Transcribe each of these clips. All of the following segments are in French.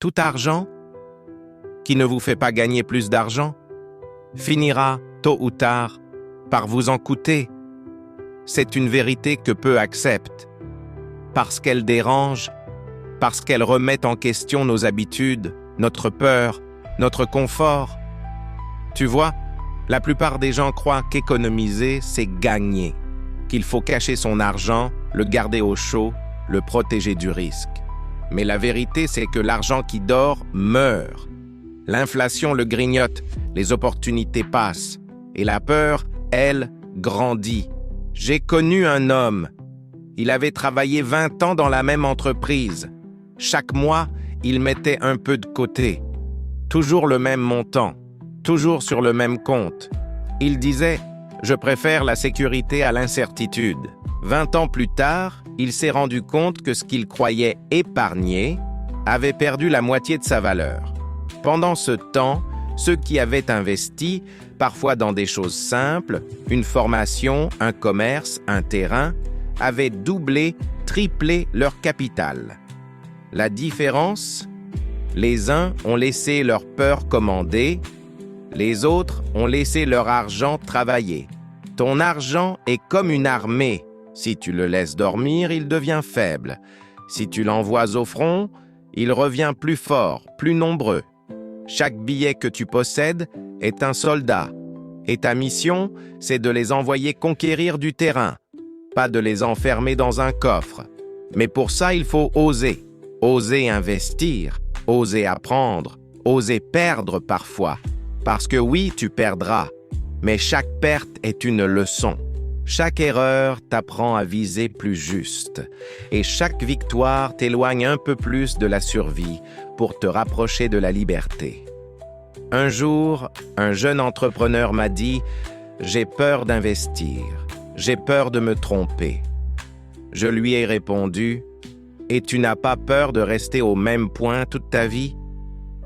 Tout argent qui ne vous fait pas gagner plus d'argent finira, tôt ou tard, par vous en coûter. C'est une vérité que peu acceptent, parce qu'elle dérange, parce qu'elle remet en question nos habitudes, notre peur, notre confort. Tu vois, la plupart des gens croient qu'économiser, c'est gagner, qu'il faut cacher son argent, le garder au chaud, le protéger du risque. Mais la vérité, c'est que l'argent qui dort meurt. L'inflation le grignote, les opportunités passent, et la peur, elle, grandit. J'ai connu un homme. Il avait travaillé 20 ans dans la même entreprise. Chaque mois, il mettait un peu de côté. Toujours le même montant, toujours sur le même compte. Il disait « Je préfère la sécurité à l'incertitude ». 20 ans plus tard, il s'est rendu compte que ce qu'il croyait épargner avait perdu la moitié de sa valeur. Pendant ce temps, ceux qui avaient investi, parfois dans des choses simples, une formation, un commerce, un terrain, avaient doublé, triplé leur capital. La différence? Les uns ont laissé leur peur commander, les autres ont laissé leur argent travailler. Ton argent est comme une armée. Si tu le laisses dormir, il devient faible. Si tu l'envoies au front, il revient plus fort, plus nombreux. Chaque billet que tu possèdes est un soldat. Et ta mission, c'est de les envoyer conquérir du terrain, pas de les enfermer dans un coffre. Mais pour ça, il faut oser. Oser investir, oser apprendre, oser perdre parfois. Parce que oui, tu perdras, mais chaque perte est une leçon. Chaque erreur t'apprend à viser plus juste, et chaque victoire t'éloigne un peu plus de la survie pour te rapprocher de la liberté. Un jour, un jeune entrepreneur m'a dit « J'ai peur d'investir, j'ai peur de me tromper ». Je lui ai répondu « Et tu n'as pas peur de rester au même point toute ta vie ?»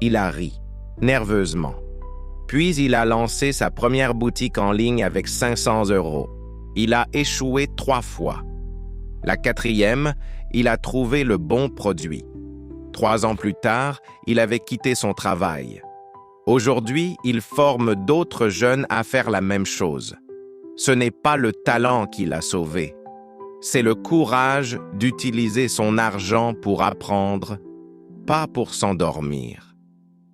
Il a ri, nerveusement. Puis il a lancé sa première boutique en ligne avec 500 €. Il a échoué 3 fois. La 4e, il a trouvé le bon produit. 3 ans plus tard, il avait quitté son travail. Aujourd'hui, il forme d'autres jeunes à faire la même chose. Ce n'est pas le talent qui l'a sauvé. C'est le courage d'utiliser son argent pour apprendre, pas pour s'endormir.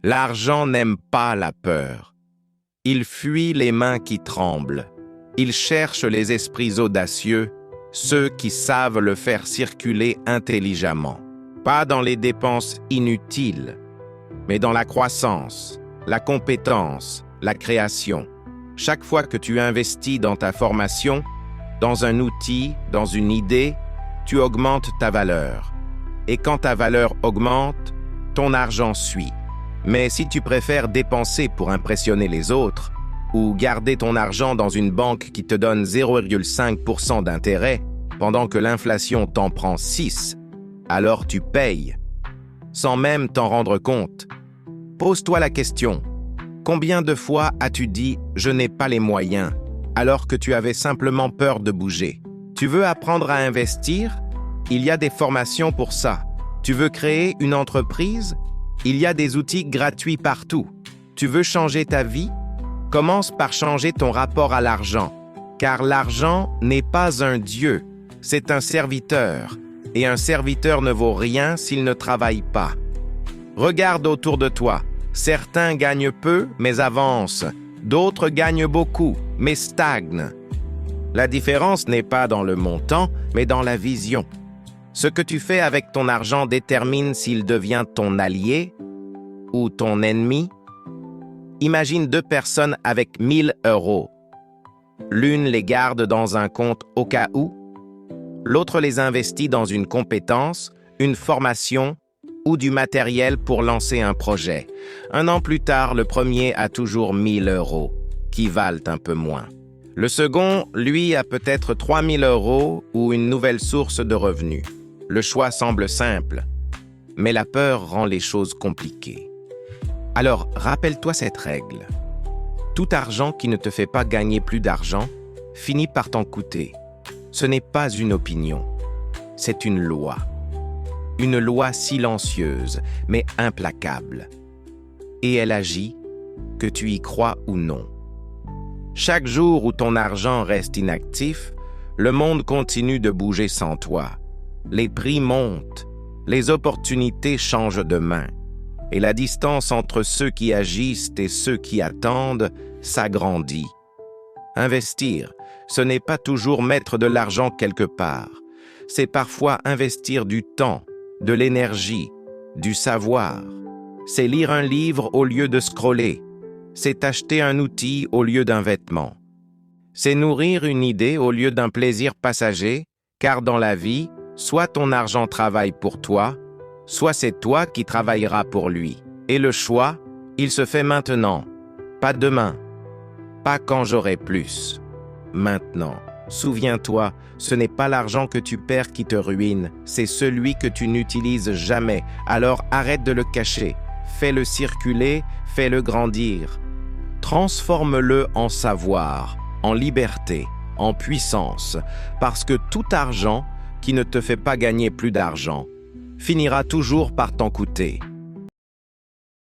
L'argent n'aime pas la peur. Il fuit les mains qui tremblent. Il cherche les esprits audacieux, ceux qui savent le faire circuler intelligemment. Pas dans les dépenses inutiles, mais dans la croissance, la compétence, la création. Chaque fois que tu investis dans ta formation, dans un outil, dans une idée, tu augmentes ta valeur. Et quand ta valeur augmente, ton argent suit. Mais si tu préfères dépenser pour impressionner les autres, ou garder ton argent dans une banque qui te donne 0,5% d'intérêt, pendant que l'inflation t'en prend 6, alors tu payes, sans même t'en rendre compte. Pose-toi la question, combien de fois as-tu dit « je n'ai pas les moyens » alors que tu avais simplement peur de bouger? Tu veux apprendre à investir? Il y a des formations pour ça. Tu veux créer une entreprise? Il y a des outils gratuits partout. Tu veux changer ta vie? Commence par changer ton rapport à l'argent, car l'argent n'est pas un dieu, c'est un serviteur, et un serviteur ne vaut rien s'il ne travaille pas. Regarde autour de toi, certains gagnent peu mais avancent, d'autres gagnent beaucoup mais stagnent. La différence n'est pas dans le montant, mais dans la vision. Ce que tu fais avec ton argent détermine s'il devient ton allié ou ton ennemi. Imagine 2 personnes avec 1 000 €. L'une les garde dans un compte au cas où, l'autre les investit dans une compétence, une formation ou du matériel pour lancer un projet. 1 an plus tard, le premier a toujours 1 000 €, qui valent un peu moins. Le second, lui, a peut-être 3 000 € ou une nouvelle source de revenus. Le choix semble simple, mais la peur rend les choses compliquées. Alors, rappelle-toi cette règle. Tout argent qui ne te fait pas gagner plus d'argent finit par t'en coûter. Ce n'est pas une opinion, c'est une loi. une loi silencieuse, mais implacable. Et elle agit, que tu y crois ou non. Chaque jour où ton argent reste inactif, le monde continue de bouger sans toi. Les prix montent, les opportunités changent de main, et la distance entre ceux qui agissent et ceux qui attendent s'agrandit. Investir, ce n'est pas toujours mettre de l'argent quelque part. C'est parfois investir du temps, de l'énergie, du savoir. C'est lire un livre au lieu de scroller. C'est acheter un outil au lieu d'un vêtement. C'est nourrir une idée au lieu d'un plaisir passager, car dans la vie, soit ton argent travaille pour toi, soit c'est toi qui travailleras pour lui. Et le choix, il se fait maintenant, pas demain, pas quand j'aurai plus. Maintenant, souviens-toi, ce n'est pas l'argent que tu perds qui te ruine, c'est celui que tu n'utilises jamais. Alors arrête de le cacher, fais-le circuler, fais-le grandir. Transforme-le en savoir, en liberté, en puissance, parce que tout argent qui ne te fait pas gagner plus d'argent finira toujours par t'en coûter.